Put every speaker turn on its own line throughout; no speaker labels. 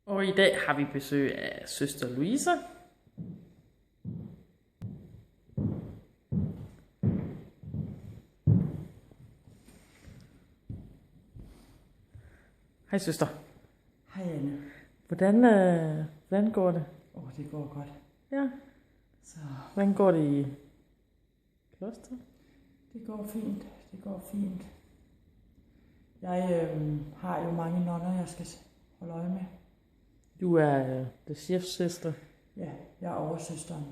Og i dag har vi besøg af søster Louise. Hej søster.
Hej Anne.
Hvordan går det?
Det går godt.
Ja.
Så
Hvordan går det i kloster?
det går fint. Det går fint. Jeg har jo mange nonner, jeg skal holde øje med.
Du er the chefs søster.
Ja, jeg er oversøsteren.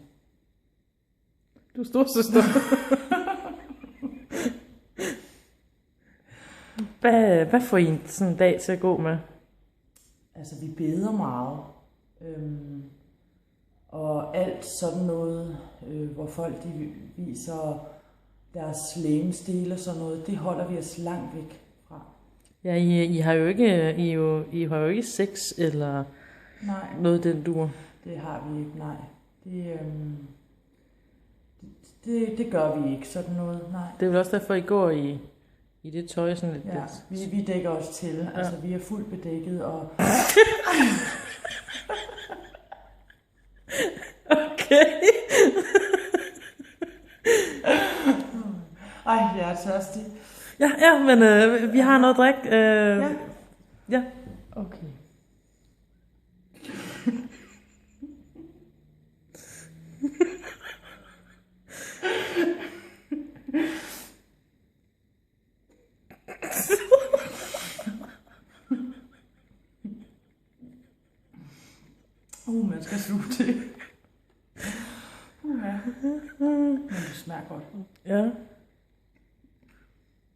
Du er storsøster. Hvad får I sådan en dag til at gå med?
Altså, vi beder meget. Og alt sådan noget, hvor folk de viser deres legemsdele og sådan noget, det holder vi os langt væk fra.
Ja, I har jo ikke, I har jo ikke sex eller
Nej,
noget den dur.
det har vi ikke, nej. Det gør vi ikke, sådan noget, nej.
Det er vel også derfor, I går i det tøj sådan lidt.
Ja, vi dækker os til. Ja. Altså, vi er fuldt bedækket, og
Okay.
ej, jeg er tørstig.
Ja, men vi har noget at drikke.
Ja.
Ja.
Okay. Man skal sluge til. Ja. Men det smager godt.
Ja.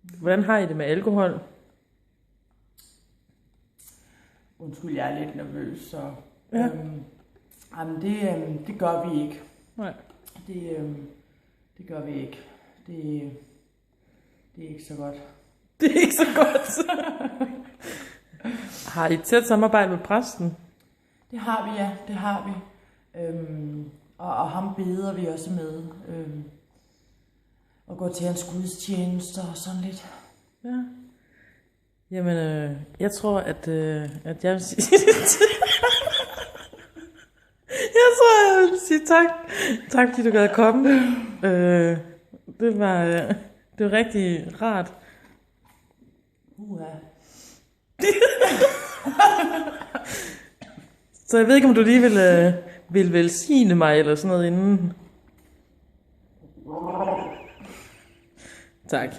Hvordan har I det med alkohol?
Undskyld, jeg er lidt nervøs, så...
Ja.
Jamen, det gør vi ikke.
Nej.
Det gør vi ikke. Det er ikke så godt.
Det er ikke så godt. Har I et tæt samarbejde med præsten?
Det har vi, ja. Det har vi. Og ham beder vi også med. Og går til hans gudstjenester og sådan lidt.
Ja. Jamen, jeg tror, at jeg vil sige... Jeg tror, jeg vil sige tak. Tak, fordi du gad at komme. Det var rigtig rart. Så jeg ved ikke, om du lige vil velsigne mig eller sådan noget inden. Tak.